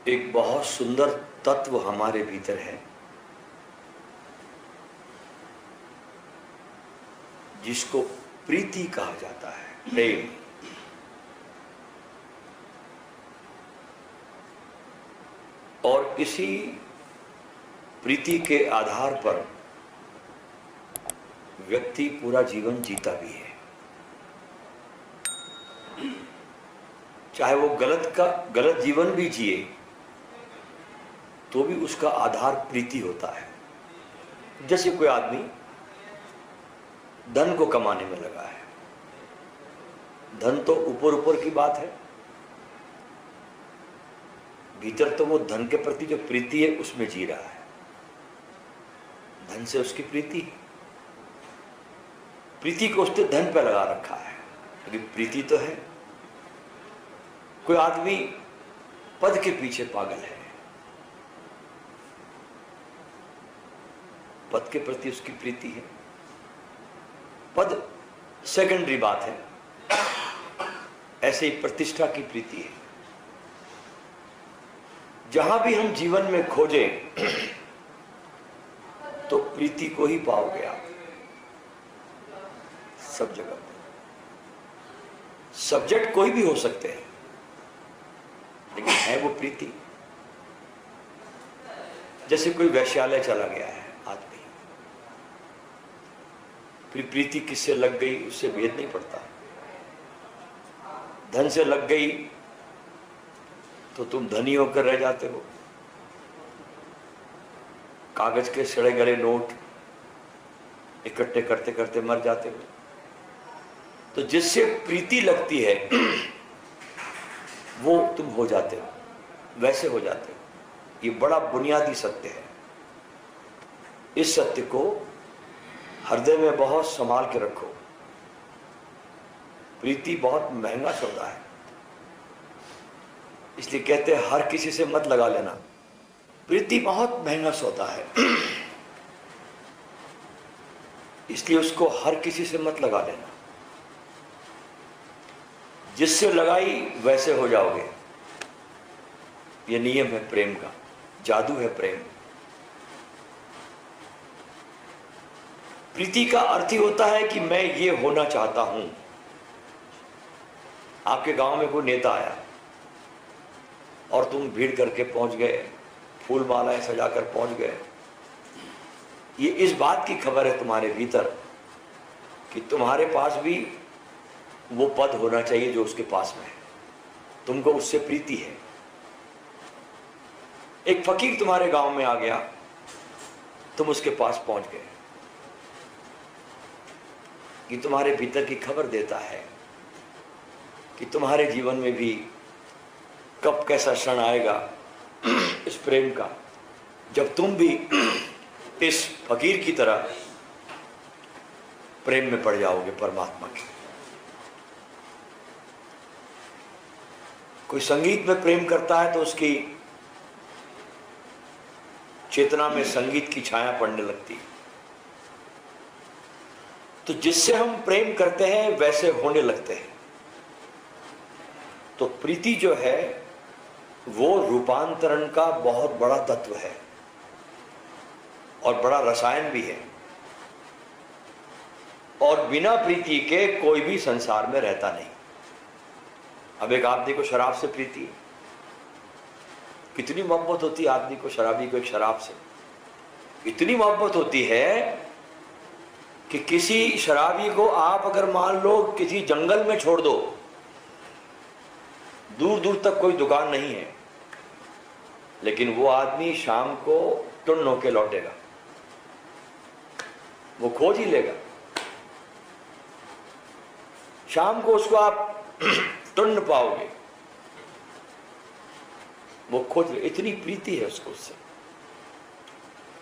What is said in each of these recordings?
एक बहुत सुंदर तत्व हमारे भीतर है जिसको प्रीति कहा जाता है, प्रेम। और इसी प्रीति के आधार पर व्यक्ति पूरा जीवन जीता भी है। चाहे वो गलत जीवन भी जिए तो भी उसका आधार प्रीति होता है। जैसे कोई आदमी धन को कमाने में लगा है, धन तो ऊपर की बात है, भीतर तो वो धन के प्रति जो प्रीति है उसमें जी रहा है। धन से उसकी प्रीति को उसने धन पे लगा रखा है, लेकिन प्रीति तो है। कोई आदमी पद के पीछे पागल है, पद के प्रति उसकी प्रीति है। पद सेकेंडरी बात है, ऐसे ही प्रतिष्ठा की प्रीति है। जहां भी हम जीवन में खोजें तो प्रीति को ही पाओगे आप, सब जगह। सब्जेक्ट कोई भी हो सकते हैं, लेकिन है वो प्रीति। जैसे कोई वैश्यालय चला गया है आदमी, फिर प्रीति किससे लग गई उससे भेद नहीं पड़ता। धन से लग गई तो तुम धनी होकर रह जाते हो, कागज के सड़े गले नोट इकट्ठे करते करते मर जाते हो। तो जिससे प्रीति लगती है वो तुम हो जाते हो, वैसे हो जाते हो। ये बड़ा बुनियादी सत्य है। इस सत्य को हृदय में बहुत संभाल के रखो। प्रीति बहुत महंगा सौदा है, इसलिए कहते हैं हर किसी से मत लगा लेना। प्रीति बहुत महंगा सौदा है, इसलिए उसको हर किसी से मत लगा लेना। जिससे लगाई वैसे हो जाओगे। ये नियम है प्रेम का, जादू है प्रेम। प्रीति का अर्थ ही होता है कि मैं ये होना चाहता हूं। आपके गांव में कोई नेता आया और तुम भीड़ करके पहुंच गए, फूल मालाएं सजाकर पहुंच गए। ये इस बात की खबर है तुम्हारे भीतर कि तुम्हारे पास भी वो पद होना चाहिए जो उसके पास में है। तुमको उससे प्रीति है। एक फकीर तुम्हारे गांव में आ गया, तुम उसके पास पहुंच गए। ये तुम्हारे भीतर की खबर देता है कि तुम्हारे जीवन में भी कब कैसा क्षण आएगा इस प्रेम का, जब तुम भी इस फकीर की तरह प्रेम में पड़ जाओगे परमात्मा के। कोई संगीत में प्रेम करता है तो उसकी चेतना में संगीत की छाया पड़ने लगती है। तो जिससे हम प्रेम करते हैं वैसे होने लगते हैं। तो प्रीति जो है वो रूपांतरण का बहुत बड़ा तत्व है और बड़ा रसायन भी है। और बिना प्रीति के कोई भी संसार में रहता नहीं। अब एक आदमी को शराब से प्रीति है, कितनी मोहब्बत होती है आदमी को, शराबी को एक शराब से इतनी मोहब्बत होती है कि किसी शराबी को आप अगर मान लो किसी जंगल में छोड़ दो, दूर दूर तक कोई दुकान नहीं है, लेकिन वो आदमी शाम को टुन्न होके लौटेगा, वो खोज ही लेगा। शाम को उसको आप टुन्न पाओगे, वो खोज, इतनी प्रीति है उसको उससे।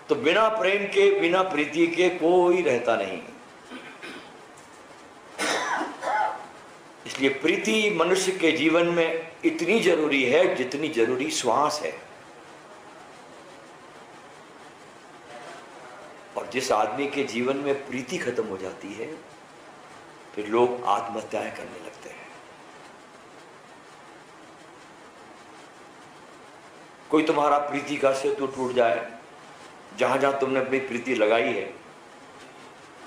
तो बिना प्रेम के, बिना प्रीति के कोई रहता नहीं। इसलिए प्रीति मनुष्य के जीवन में इतनी जरूरी है जितनी जरूरी श्वास है। और जिस आदमी के जीवन में प्रीति खत्म हो जाती है फिर लोग आत्महत्याएं करने लगते हैं। कोई तुम्हारा प्रीति का सेतु टूट जाए, जहां जहां तुमने अपनी प्रीति लगाई है,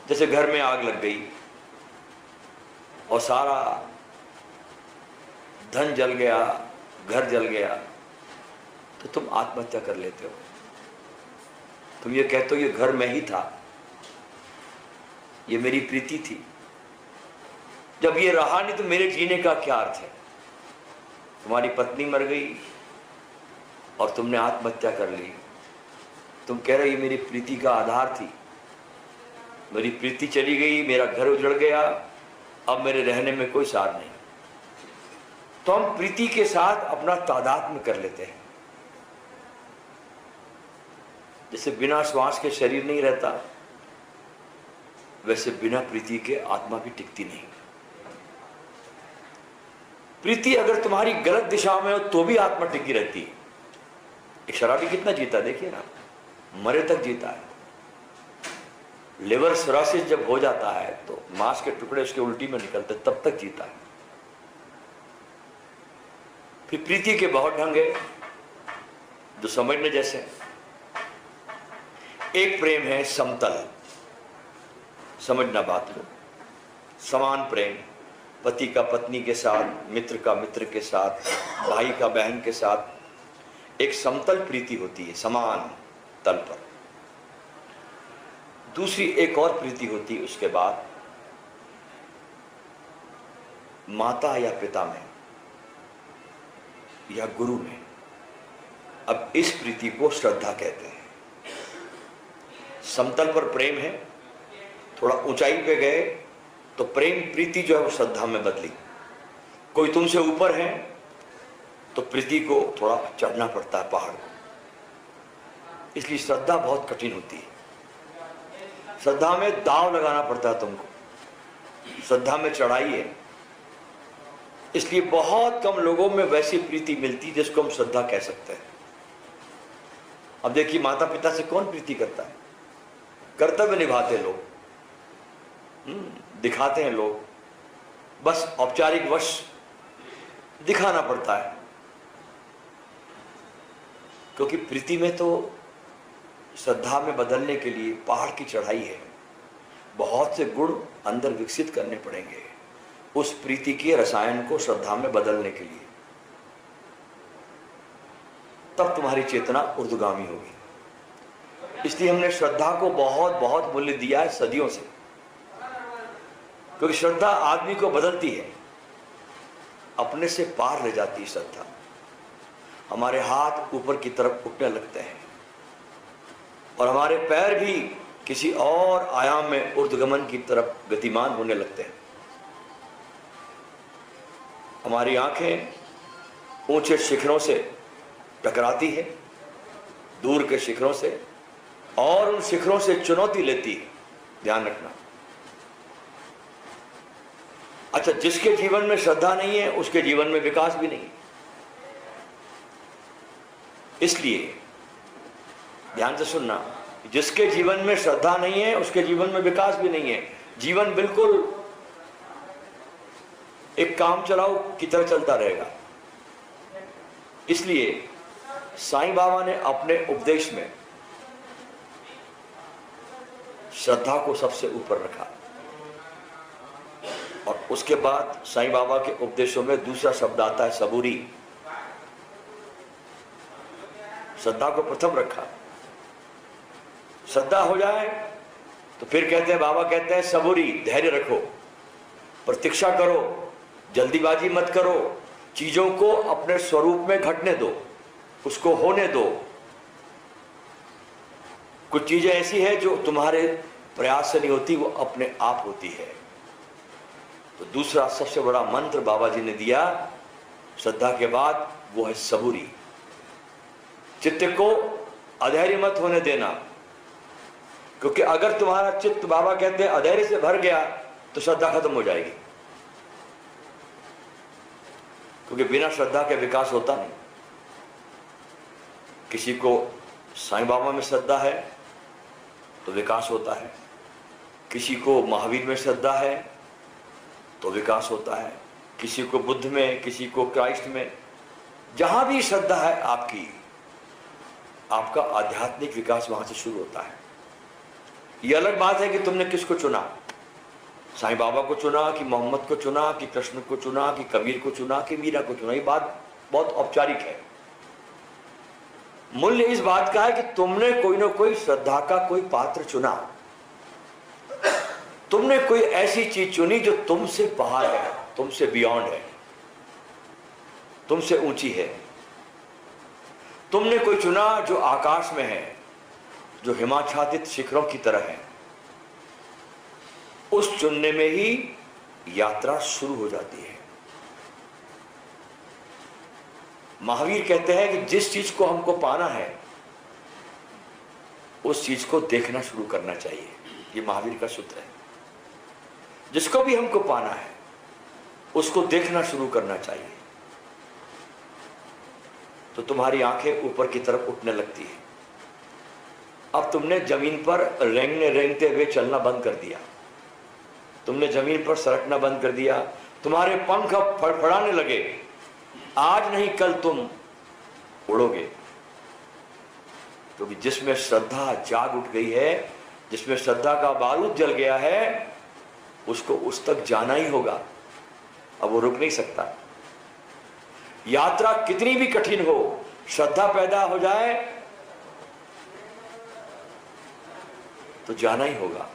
जैसे घर में आग लग गई और सारा धन जल गया, घर जल गया, तो तुम आत्महत्या कर लेते हो। तुम ये कहते हो ये घर में ही था, ये मेरी प्रीति थी, जब ये रहा नहीं तो मेरे जीने का क्या अर्थ है। तुम्हारी पत्नी मर गई और तुमने आत्महत्या कर ली। तुम कह रहे ये मेरी प्रीति का आधार थी, मेरी प्रीति चली गई, मेरा घर उजड़ गया, अब मेरे रहने में कोई सार नहीं। तो हम प्रीति के साथ अपना तादात्म्य कर लेते हैं। जैसे बिना श्वास के शरीर नहीं रहता, वैसे बिना प्रीति के आत्मा भी टिकती नहीं। प्रीति अगर तुम्हारी गलत दिशा में हो तो भी आत्मा टिकी रहती है। एक शराबी कितना जीता देखिए ना, मरे तक जीता है। लिवर सिरोसिस जब हो जाता है तो मांस के टुकड़े उसके उल्टी में निकलते, तब तक जीता है। फिर प्रीति के बहुत ढंग है जो समझने जैसे हैं। एक प्रेम है समतल, समझना बात को, समान प्रेम, पति का पत्नी के साथ, मित्र का मित्र के साथ, भाई का बहन के साथ एक समतल प्रीति होती है, समान तल पर। दूसरी एक और प्रीति होती है उसके बाद, माता या पिता में या गुरु में। अब इस प्रीति को श्रद्धा कहते हैं। समतल पर प्रेम है, थोड़ा ऊंचाई पे गए तो प्रेम प्रीति जो है वो श्रद्धा में बदली। कोई तुमसे ऊपर है तो प्रीति को थोड़ा चढ़ना पड़ता है पहाड़ को, इसलिए श्रद्धा बहुत कठिन होती है। श्रद्धा में दांव लगाना पड़ता है तुमको, श्रद्धा में चढ़ाई है, इसलिए बहुत कम लोगों में वैसी प्रीति मिलती जिसको हम श्रद्धा कह सकते हैं। अब देखिए, माता पिता से कौन प्रीति करता है? कर्तव्य निभाते लोग, दिखाते हैं लोग, बस औपचारिक वश दिखाना पड़ता है, क्योंकि प्रीति में तो श्रद्धा में बदलने के लिए पहाड़ की चढ़ाई है। बहुत से गुण अंदर विकसित करने पड़ेंगे उस प्रीति के रसायन को श्रद्धा में बदलने के लिए, तब तुम्हारी चेतना ऊर्ध्वगामी होगी। इसलिए हमने श्रद्धा को बहुत बहुत मूल्य दिया है सदियों से, क्योंकि श्रद्धा आदमी को बदलती है, अपने से पार ले जाती है श्रद्धा। हमारे हाथ ऊपर की तरफ उठने लगते हैं और हमारे पैर भी किसी और आयाम में ऊर्ध्वगमन की तरफ गतिमान होने लगते हैं। हमारी आंखें ऊंचे शिखरों से टकराती है, दूर के शिखरों से, और उन शिखरों से चुनौती लेती है। ध्यान रखना। अच्छा, जिसके जीवन में श्रद्धा नहीं है उसके जीवन में विकास भी नहीं। इसलिए ध्यान से सुनना, जिसके जीवन में श्रद्धा नहीं है उसके जीवन में विकास भी नहीं है। जीवन बिल्कुल एक काम चलाओ की तरह चलता रहेगा। इसलिए साईं बाबा ने अपने उपदेश में श्रद्धा को सबसे ऊपर रखा, और उसके बाद साईं बाबा के उपदेशों में दूसरा शब्द आता है सबूरी। श्रद्धा को प्रथम रखा। श्रद्धा हो जाए तो फिर कहते हैं, बाबा कहते हैं सबूरी, धैर्य रखो, प्रतीक्षा करो, जल्दीबाजी मत करो, चीजों को अपने स्वरूप में घटने दो, उसको होने दो। कुछ चीजें ऐसी है जो तुम्हारे प्रयास से नहीं होती, वो अपने आप होती है। तो दूसरा सबसे बड़ा मंत्र बाबा जी ने दिया श्रद्धा के बाद, वो है सबूरी। चित्त को अधैर्य मत होने देना, क्योंकि अगर तुम्हारा चित्त, बाबा कहते हैं, अधैर्य से भर गया तो श्रद्धा खत्म हो जाएगी, क्योंकि बिना श्रद्धा के विकास होता नहीं। किसी को साईं बाबा में श्रद्धा है तो विकास होता है, किसी को महावीर में श्रद्धा है तो विकास होता है, किसी को बुद्ध में, किसी को क्राइस्ट में। जहां भी श्रद्धा है आपकी, आपका आध्यात्मिक विकास वहां से शुरू होता है। यह अलग बात है कि तुमने किसको चुना, साईं बाबा को चुना कि मोहम्मद को चुना कि कृष्ण को चुना कि कबीर को चुना कि मीरा को चुना, ये बात बहुत औपचारिक है। मूल्य इस बात का है कि तुमने कोई ना कोई श्रद्धा का कोई पात्र चुना, तुमने कोई ऐसी चीज चुनी जो तुमसे बाहर है, तुमसे बियॉन्ड है, तुमसे ऊंची है। तुमने कोई चुना जो आकाश में है, जो हिमाच्छादित शिखरों की तरह है। उस चुनने में ही यात्रा शुरू हो जाती है। महावीर कहते हैं कि जिस चीज को हमको पाना है उस चीज को देखना शुरू करना चाहिए। ये महावीर का सूत्र है। जिसको भी हमको पाना है उसको देखना शुरू करना चाहिए, तो तुम्हारी आंखें ऊपर की तरफ उठने लगती है। अब तुमने जमीन पर रेंगने रेंगते हुए चलना बंद कर दिया, तुमने जमीन पर सरकना बंद कर दिया, तुम्हारे पंख अब फड़फड़ाने लगे। आज नहीं कल तुम उड़ोगे, क्योंकि जिसमें श्रद्धा जाग उठ गई है, जिसमें श्रद्धा का बारूद जल गया है, उसको उस तक जाना ही होगा। अब वो रुक नहीं सकता। यात्रा कितनी भी कठिन हो, श्रद्धा पैदा हो जाए तो जाना ही होगा,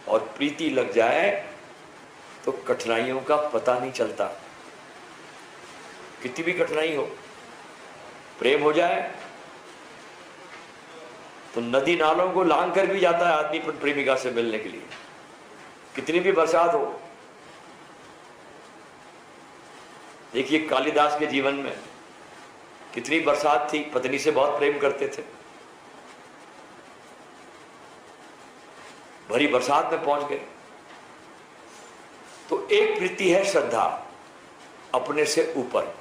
और प्रीति लग जाए तो कठिनाइयों का पता नहीं चलता। कितनी भी कठिनाई हो, प्रेम हो जाए तो नदी नालों को लांग कर भी जाता है आदमी प्रेमिका से मिलने के लिए। कितनी भी बरसात हो, देखिए कालिदास के जीवन में कितनी बरसात थी, पत्नी से बहुत प्रेम करते थे, भरी बरसात में पहुंच गए। तो एक प्रीति है श्रद्धा, अपने से ऊपर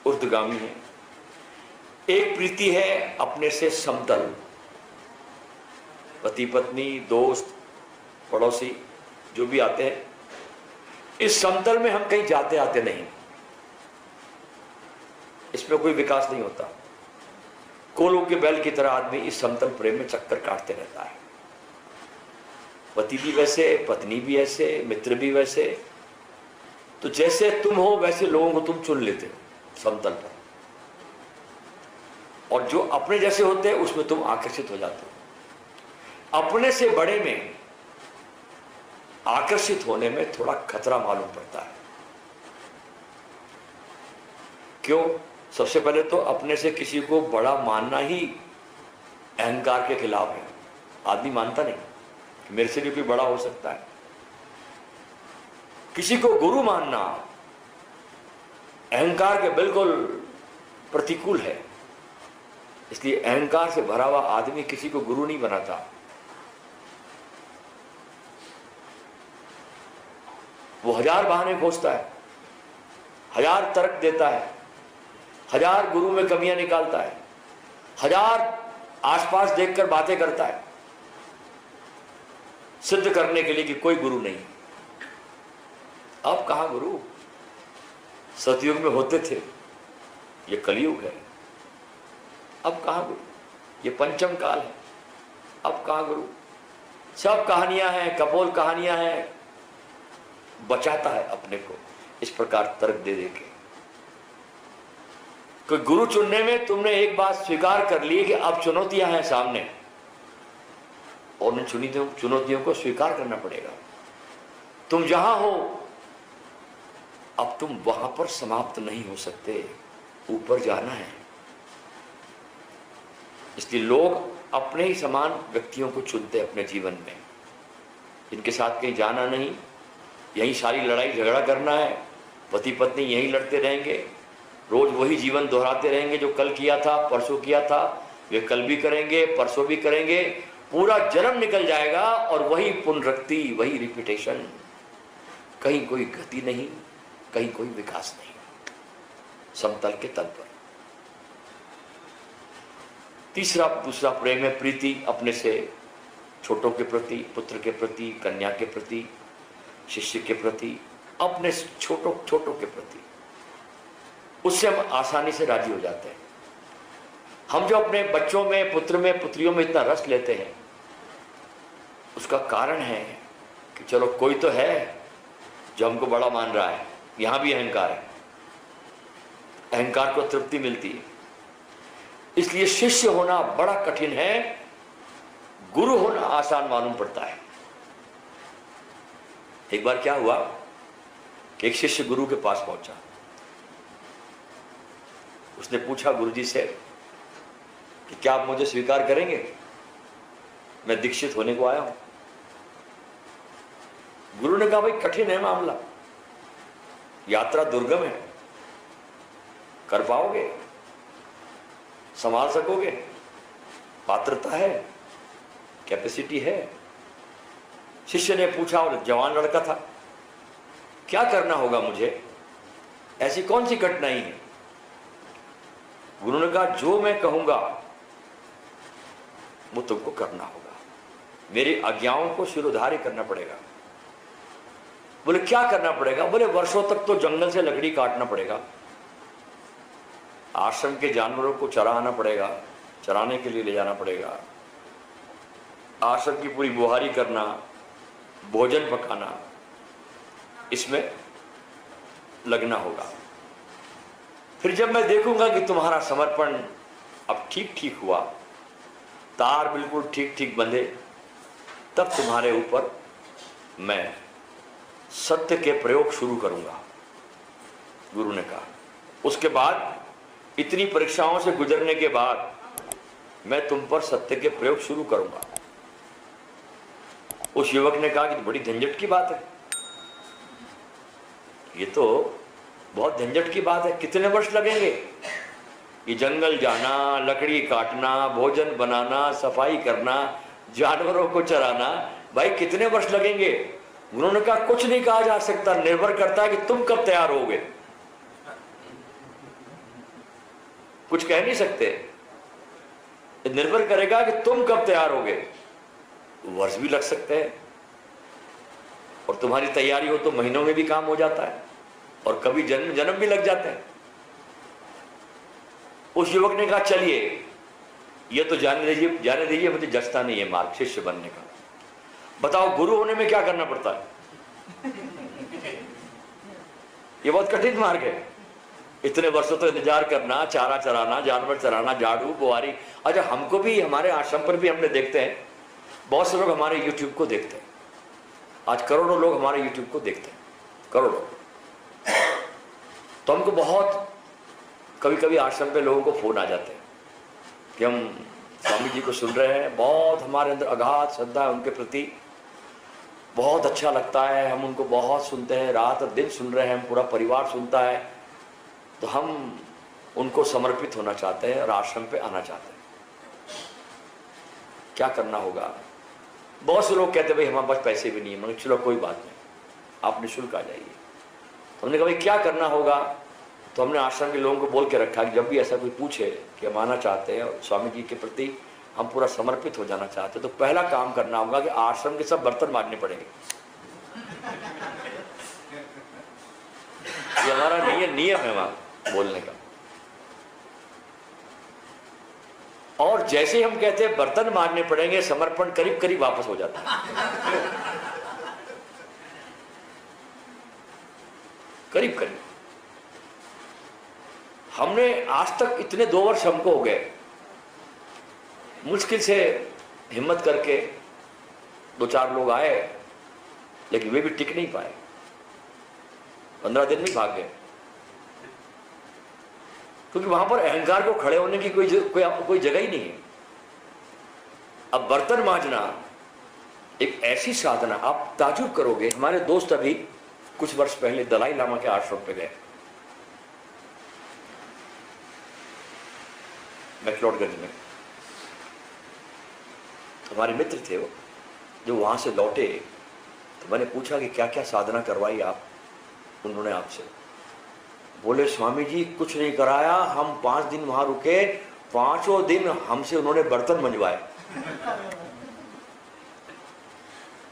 ऊर्ध्वगामी है। एक प्रीति है अपने से समतल, पति पत्नी, दोस्त, पड़ोसी जो भी आते हैं, इस समतल में हम कहीं जाते आते नहीं, इसमें कोई विकास नहीं होता। कोलों के बैल की तरह आदमी इस समतल प्रेम में चक्कर काटते रहता है। पति भी वैसे, पत्नी भी ऐसे, मित्र भी वैसे। तो जैसे तुम हो वैसे लोगों को तुम चुन लेते हो समतल पर, और जो अपने जैसे होते हैं उसमें तुम आकर्षित हो जाते हो। अपने से बड़े में आकर्षित होने में थोड़ा खतरा मालूम पड़ता है। क्यों? सबसे पहले तो अपने से किसी को बड़ा मानना ही अहंकार के खिलाफ है। आदमी मानता नहीं कि मेरे से भी कोई बड़ा हो सकता है। किसी को गुरु मानना अहंकार के बिल्कुल प्रतिकूल है। इसलिए अहंकार से भरा हुआ आदमी किसी को गुरु नहीं बनाता। वो हजार बहाने खोजता है, हजार तर्क देता है, हजार गुरु में कमियां निकालता है, हजार आसपास देखकर बातें करता है, सिद्ध करने के लिए कि कोई गुरु नहीं। अब कहां गुरु? सतयुग में होते थे, ये कलयुग है। अब कहां गुरु? ये पंचम काल है। अब कहां गुरु? सब कहानियां हैं, कपोल कहानियां हैं। बचाता है अपने को इस प्रकार तर्क दे दे के। कोई गुरु चुनने में तुमने एक बात स्वीकार कर ली कि अब चुनौतियां हैं सामने, और उन चुनौतियों को स्वीकार करना पड़ेगा। तुम जहां हो अब तुम वहां पर समाप्त नहीं हो सकते, ऊपर जाना है। इसलिए लोग अपने ही समान व्यक्तियों को चुनते अपने जीवन में, इनके साथ कहीं जाना नहीं, यही सारी लड़ाई झगड़ा करना है, पति पत्नी यही लड़ते रहेंगे, रोज वही जीवन दोहराते रहेंगे जो कल किया था, परसों किया था, वे कल भी करेंगे, परसों भी करेंगे, पूरा जन्म निकल जाएगा और वही पुनरावृत्ति, वही रिपीटेशन। कहीं कोई गति नहीं, कहीं कोई विकास नहीं, समतल के तल पर। दूसरा प्रेम है प्रीति, अपने से छोटों के प्रति, पुत्र के प्रति, कन्या के प्रति, शिष्य के प्रति, अपने छोटों के प्रति। उससे हम आसानी से राजी हो जाते हैं। हम जो अपने बच्चों में, पुत्र में, पुत्रियों में इतना रस लेते हैं, उसका कारण है कि चलो कोई तो है जो हमको बड़ा मान रहा है। यहां भी अहंकार है, अहंकार को तृप्ति मिलती है। इसलिए शिष्य होना बड़ा कठिन है, गुरु होना आसान मालूम पड़ता है। एक बार क्या हुआ कि एक शिष्य गुरु के पास पहुंचा। उसने पूछा गुरुजी से कि क्या आप मुझे स्वीकार करेंगे, मैं दीक्षित होने को आया हूं। गुरु ने कहा भाई कठिन है मामला, यात्रा दुर्गम है, कर पाओगे, संभाल सकोगे, पात्रता है, कैपेसिटी है। शिष्य ने पूछा, और जवान लड़का था, क्या करना होगा मुझे, ऐसी कौन सी कठिनाई है। गुरु ने कहा जो मैं कहूंगा वो तुमको करना होगा, मेरी आज्ञाओं को शिरोधार्य करना पड़ेगा। बोले क्या करना पड़ेगा। बोले वर्षों तक तो जंगल से लकड़ी काटना पड़ेगा, आश्रम के जानवरों को चराना पड़ेगा, चराने के लिए ले जाना पड़ेगा, आश्रम की पूरी बुहारी करना, भोजन पकाना, इसमें लगना होगा। फिर जब मैं देखूंगा कि तुम्हारा समर्पण अब ठीक ठीक हुआ, तार बिल्कुल ठीक ठीक बंधे, तब तुम्हारे ऊपर मैं सत्य के प्रयोग शुरू करूंगा। गुरु ने कहा उसके बाद इतनी परीक्षाओं से गुजरने के बाद मैं तुम पर सत्य के प्रयोग शुरू करूंगा। उस युवक ने कहा कि बड़ी झंझट की बात है, ये तो बहुत झंझट की बात है, कितने वर्ष लगेंगे। ये जंगल जाना, लकड़ी काटना, भोजन बनाना, सफाई करना, जानवरों को चराना, भाई कितने वर्ष लगेंगे। उन्होंने कहा कुछ नहीं कहा जा सकता, निर्भर करता है कि तुम कब तैयार होगे। कुछ कह नहीं सकते, निर्भर करेगा कि तुम कब तैयार होगे। वर्ष भी लग सकते हैं, और तुम्हारी तैयारी हो तो महीनों में भी काम हो जाता है, और कभी जन्म जन्म भी लग जाते हैं। उस युवक ने कहा चलिए ये तो जाने दीजिए, मुझे जचता नहीं है मार्ग शिष्य बनने का। बताओ गुरु होने में क्या करना पड़ता है। ये बहुत कठिन मार्ग है, इतने वर्षों तक इंतजार करना, चारा चराना, जानवर चराना, झाड़ू बुआरी। अच्छा हमको भी, हमारे आश्रम पर भी हमने देखते हैं, बहुत से लोग हमारे यूट्यूब को देखते हैं। आज करोड़ों लोग हमारे यूट्यूब को देखते हैं, करोड़ों। तो हमको बहुत कभी कभी आश्रम पे लोगों को फोन आ जाते हैं कि हम स्वामी जी को सुन रहे हैं, बहुत हमारे अंदर अगाध श्रद्धा है उनके प्रति, बहुत अच्छा लगता है, हम उनको बहुत सुनते हैं, रात और दिन सुन रहे हैं, हम पूरा परिवार सुनता है, तो हम उनको समर्पित होना चाहते हैं और आश्रम पे आना चाहते हैं। क्या करना होगा। बहुत से लोग कहते हैं भाई हमारे पास पैसे भी नहीं है। मगर चलो कोई बात नहीं, आप निःशुल्क आ जाइए। तो हमने कहा भाई क्या करना होगा। तो हमने आश्रम के लोगों को बोल के रखा कि जब भी ऐसा कोई पूछे कि हम आना चाहते हैं और स्वामी जी के प्रति हम पूरा समर्पित हो जाना चाहते हैं, तो पहला काम करना होगा कि आश्रम के सब बर्तन मांजने पड़ेंगे। ये हमारा नियम है वहां बोलने का। और जैसे ही हम कहते हैं बर्तन मांजने पड़ेंगे, समर्पण करीब करीब वापस हो जाता है, करीब करीब। हमने आज तक इतने 2 वर्ष हमको हो गए, मुश्किल से हिम्मत करके 2-4 लोग आए, लेकिन वे भी टिक नहीं पाए, 15 दिन में भाग गए, क्योंकि वहां पर अहंकार को खड़े होने की कोई जगह ही नहीं है। अब बर्तन मांजना एक ऐसी साधना, आप ताजुब करोगे। हमारे दोस्त अभी कुछ वर्ष पहले दलाई लामा के आश्रम पे गए, मैक्लोडगंज में। हमारे मित्र थे वो, जो वहां से लौटे, तो मैंने पूछा कि क्या क्या साधना करवाई आप उन्होंने आपसे। बोले स्वामी जी कुछ नहीं कराया, हम 5 दिन वहां रुके, 5वें दिन हमसे उन्होंने बर्तन मंजवाए।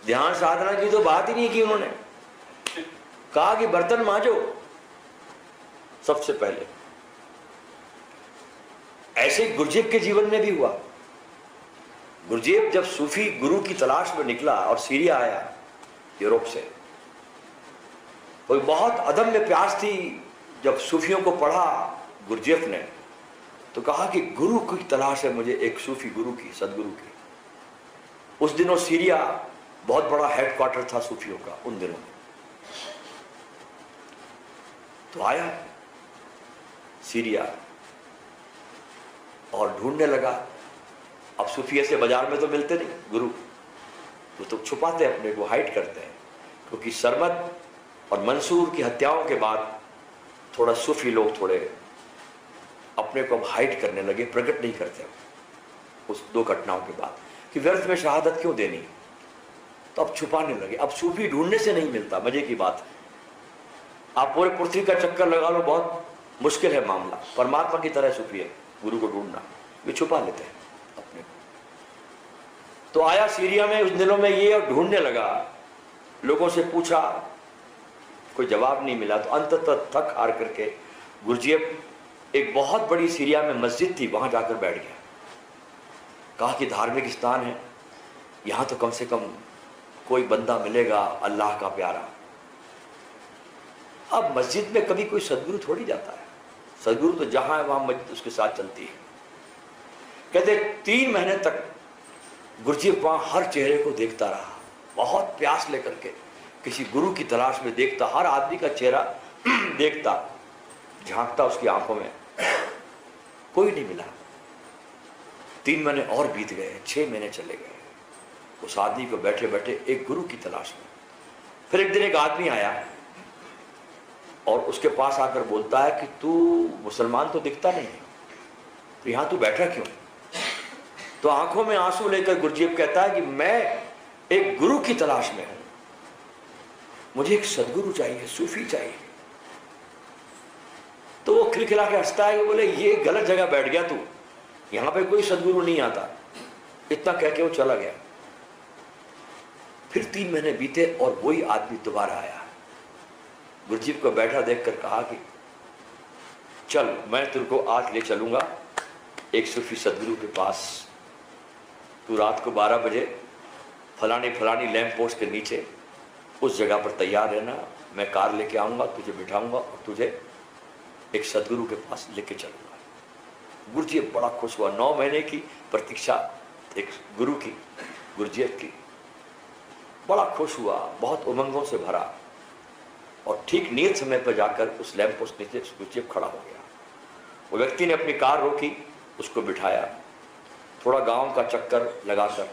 ध्यान साधना की तो बात ही नहीं की उन्होंने, कहा कि बर्तन मांजो सबसे पहले। ऐसे ही गुरजेब के जीवन में भी हुआ। गुरजेब जब सूफी गुरु की तलाश में निकला और सीरिया आया यूरोप से, कोई बहुत अदम्य प्यास थी। जब सूफियों को पढ़ा गुरजेब ने तो कहा कि गुरु की तलाश है मुझे, एक सूफी गुरु की, सदगुरु की। उस दिनों सीरिया बहुत बड़ा हेडक्वार्टर था सूफियों का उन दिनों में। तो आया सीरिया और ढूंढने लगा। अब सूफी ऐसे बाजार में तो मिलते नहीं गुरु, वो तो छुपाते अपने को, हाइड करते हैं, क्योंकि सरमद और मंसूर की हत्याओं के बाद थोड़ा सूफी लोग थोड़े अपने को हाइड करने लगे, प्रकट नहीं करते उस दो घटनाओं के बाद कि व्यर्थ में शहादत क्यों देनी, तो अब छुपाने लगे। अब सूफी ढूंढने से नहीं मिलता, मजे की बात है। आप पूरे पृथ्वी का चक्कर लगा लो, बहुत मुश्किल है मामला। परमात्मा की तरह सूफी है गुरु को ढूंढना, वे छुपा लेते हैं अपने को। तो आया सीरिया में उस दिनों में ये और ढूंढने लगा, लोगों से पूछा, कोई जवाब नहीं मिला। तो अंततः थक हार करके गुरजेब एक बहुत बड़ी सीरिया में मस्जिद थी, वहां जाकर बैठ गया। कहा कि धार्मिक स्थान है, यहां तो कम से कम कोई बंदा मिलेगा अल्लाह का प्यारा। अब मस्जिद में कभी कोई सदगुरु थोड़ी जाता है, सदगुरु तो जहां है वहां मस्जिद उसके साथ चलती है। कहते 3 महीने तक गुरजेब वहां हर चेहरे को देखता रहा, बहुत प्यास लेकर के किसी गुरु की तलाश में देखता, हर आदमी का चेहरा देखता, झांकता उसकी आंखों में, कोई नहीं मिला। 3 महीने और बीत गए, 6 महीने चले गए। उस आदमी को बैठे बैठे एक गुरु की तलाश में। फिर एक दिन एक आदमी आया और उसके पास आकर बोलता है कि तू मुसलमान तो दिखता नहीं है, तो यहां तू बैठा क्यों? तो आंखों में आंसू लेकर गुरजेब कहता है कि मैं एक गुरु की तलाश में हूं, मुझे एक सदगुरु चाहिए, सूफी चाहिए। तो वो खिलखिला के हंसता है कि बोले ये गलत जगह बैठ गया तू, यहां पे कोई सदगुरु नहीं आता। इतना कह के वो चला गया। फिर 3 महीने बीते और वही आदमी दोबारा आया। गुरजेब को बैठा देखकर कहा कि चल मैं तेरे को आज ले चलूंगा एक सूफी सदगुरु के पास, तू रात को 12 बजे फलानी फलानी लैंप पोस्ट के नीचे उस जगह पर तैयार रहना, मैं कार लेके आऊंगा, तुझे बिठाऊंगा और तुझे एक सदगुरु के पास लेके चलूंगा। गुरजेब बड़ा खुश हुआ। 9 महीने की प्रतीक्षा एक गुरु की, गुरजेब की, बड़ा खुश हुआ, बहुत उमंगों से भरा। और ठीक नियत समय पर जाकर उस लैंप पोस्ट नीचे गुरजेब खड़ा हो गया। वो व्यक्ति ने अपनी कार रोकी, उसको बिठाया, थोड़ा गांव का चक्कर लगाकर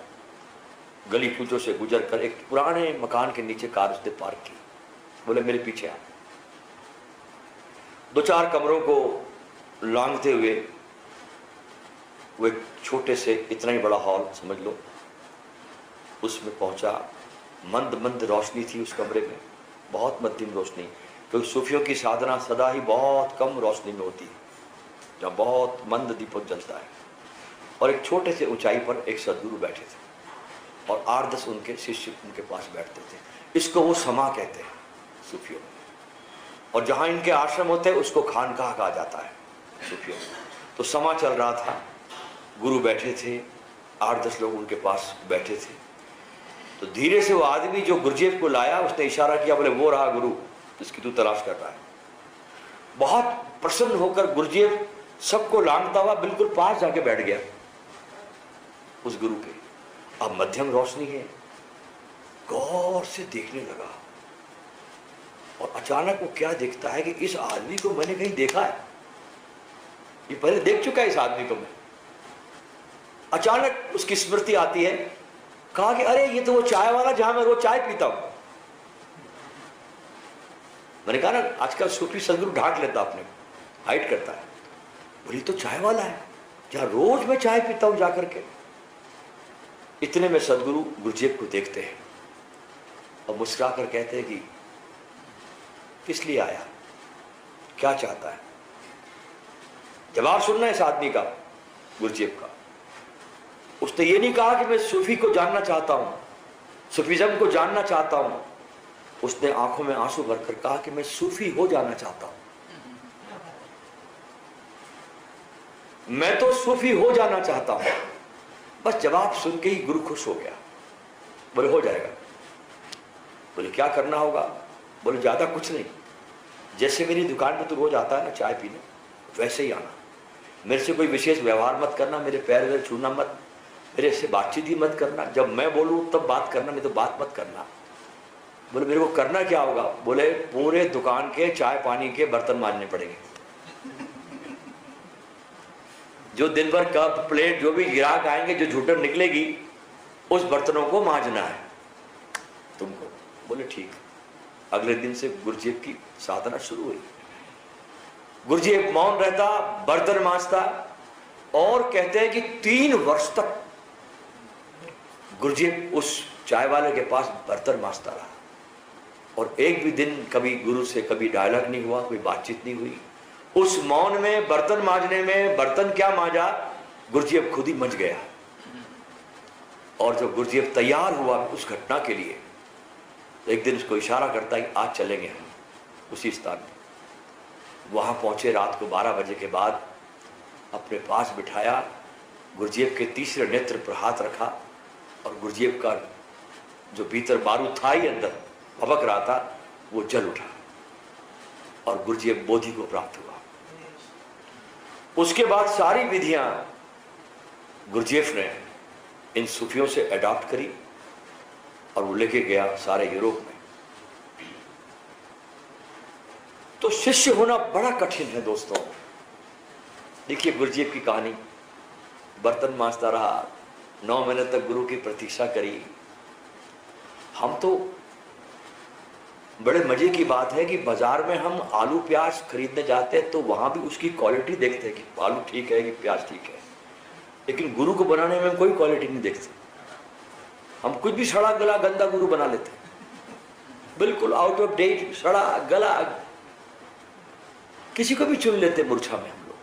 गली कूचों से गुजर कर एक पुराने मकान के नीचे कार उसने पार्क की। बोले मेरे पीछे आ। 2-4 कमरों को लांघते हुए वो एक छोटे से, इतना ही बड़ा हॉल समझ लो, उसमें पहुंचा। मंद मंद रोशनी थी उस कमरे में, बहुत मध्यम रोशनी, क्योंकि सूफियों की साधना सदा ही बहुत कम रोशनी में होती है, जहाँ बहुत मंद दीपक जलता है। और एक छोटे से ऊंचाई पर एक सदगुरु बैठे थे और 8-10 उनके शिष्य उनके पास बैठते थे। इसको वो समा कहते हैं सूफियों में। और जहाँ इनके आश्रम होते हैं उसको खानकाह कहा जाता है सूफियों में। तो समा चल रहा था, गुरु बैठे थे, 8-10 लोग उनके पास बैठे थे। तो धीरे से वो आदमी जो गुरजेब को लाया उसने इशारा किया, बोले वो रहा गुरु जिसकी तू तलाश कर रहा है। बहुत प्रसन्न होकर गुरजेब सबको लांघता हुआ बिल्कुल पास जाके बैठ गया उस गुरु के। अब मध्यम रोशनी है, गौर से देखने लगा और अचानक वो क्या देखता है कि इस आदमी को मैंने कहीं देखा है, ये पहले देख चुका है इस आदमी को मैं। अचानक उसकी स्मृति आती है, कहा कि अरे ये तो वो चाय वाला जहां मैं रोज चाय पीता हूं। मैंने कहा ना आजकल सूफी सदगुरु ढांक लेता अपने को, हाइड करता है। बोली तो चाय वाला है जहां रोज मैं चाय पीता हूं जाकर के। इतने में सदगुरु गुरजेब को देखते हैं और मुस्कुरा कर कहते हैं कि किस लिए आया, क्या चाहता है। जवाब सुनना है इस आदमी का, गुरजेब का। उसने ये नहीं कहा कि मैं सूफी को जानना चाहता हूं, सूफीज्म को जानना चाहता हूं। उसने आंखों में आंसू भरकर कहा कि मैं सूफी हो जाना चाहता हूं। मैं तो सूफी हो जाना चाहता हूं। बस जवाब सुन के ही गुरु खुश हो गया। बोले हो जाएगा। बोले क्या करना होगा? बोले ज्यादा कुछ नहीं, जैसे मेरी दुकान पे तू रोज आता है ना चाय पीने, वैसे ही आना। मेरे से कोई विशेष व्यवहार मत करना, मेरे पैर वैर छूना मत, मेरे से बातचीत ही मत करना। जब मैं बोलूं तब बात करना, नहीं तो बात मत करना। बोले मेरे को करना क्या होगा? बोले पूरे दुकान के चाय पानी के बर्तन मांजने पड़ेंगे। जो दिन भर कप प्लेट जो भी ग्राहक आएंगे, जो झूठन निकलेगी, उस बर्तनों को मांजना है तुमको। बोले ठीक। अगले दिन से गुरुजी की साधना शुरू हुई। गुरुजी मौन रहता, बर्तन मांजता, और कहते हैं कि 3 वर्ष तक गुरुजी उस चाय वाले के पास बर्तन मांजता रहा। और एक भी दिन कभी गुरु से कभी डायलॉग नहीं हुआ, कोई बातचीत नहीं हुई। उस मौन में, बर्तन मांजने में, बर्तन क्या मांजा, गुरुजी अब खुद ही मंज गया। और जब गुरुजी अब तैयार हुआ उस घटना के लिए, तो एक दिन उसको इशारा करता है कि आज चलेंगे हम उसी स्थान में। वहां पहुंचे रात को 12 बजे के बाद, अपने पास बिठाया, गुरुजीएब के तीसरे नेत्र पर हाथ रखा, और गुरुजीएब का जो भीतर बारूद था ही अंदर भबक रहा था, वो जल उठा, और गुरुजीएब बोधि को प्राप्त हुआ। उसके बाद सारी विधियां गुरुजीएब ने इन सूफियों से अडॉप्ट करी, और वो लेके गया सारे यूरोप में। तो शिष्य होना बड़ा कठिन है दोस्तों। देखिए गुरुजीएब की कहानी, बर्तन मांजता रहा, 9 महीने तक गुरु की प्रतीक्षा करी। हम तो, बड़े मजे की बात है कि बाजार में हम आलू प्याज खरीदने जाते हैं तो वहां भी उसकी क्वालिटी देखते हैं कि आलू ठीक है कि प्याज ठीक है, लेकिन गुरु को बनाने में हम कोई क्वालिटी नहीं देखते। हम कुछ भी सड़ा गला गंदा गुरु बना लेते हैं, बिल्कुल आउट ऑफ डेट, सड़ा गला, किसी को भी चुन लेते मूर्छा में हम लोग।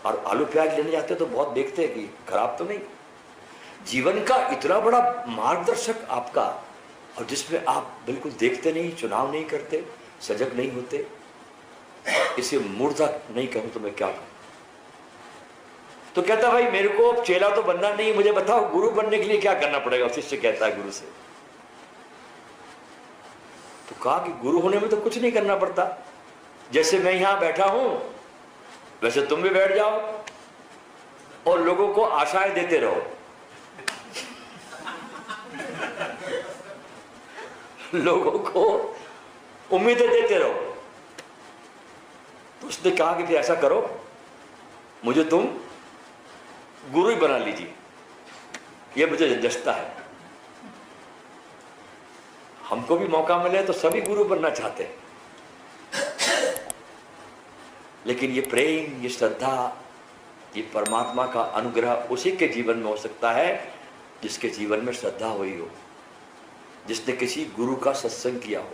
और आलू प्याज लेने जाते तो बहुत देखते हैं कि खराब तो नहीं। जीवन का इतना बड़ा मार्गदर्शक आपका, और जिसमें आप बिल्कुल देखते नहीं, चुनाव नहीं करते, सजग नहीं होते, इसे मूर्खता नहीं कहूं तो मैं क्या कहूं। तो कहता भाई मेरे को अब चेला तो बनना नहीं, मुझे बताओ गुरु बनने के लिए क्या करना पड़ेगा। शिष्य कहता है गुरु से। तो कहा कि गुरु होने में तो कुछ नहीं करना पड़ता, जैसे मैं यहां बैठा हूं वैसे तुम भी बैठ जाओ और लोगों को आशाएं देते रहो। लोगों को उम्मीदें देते रहो। तो उसने कहा कि फिर ऐसा करो, मुझे तुम गुरु ही बना लीजिए, ये मुझे जचता है। हमको भी मौका मिले तो सभी गुरु बनना चाहते हैं, लेकिन ये प्रेम, ये श्रद्धा, ये परमात्मा का अनुग्रह उसी के जीवन में हो सकता है जिसके जीवन में श्रद्धा हुई हो, जिसने किसी गुरु का सत्संग किया हो।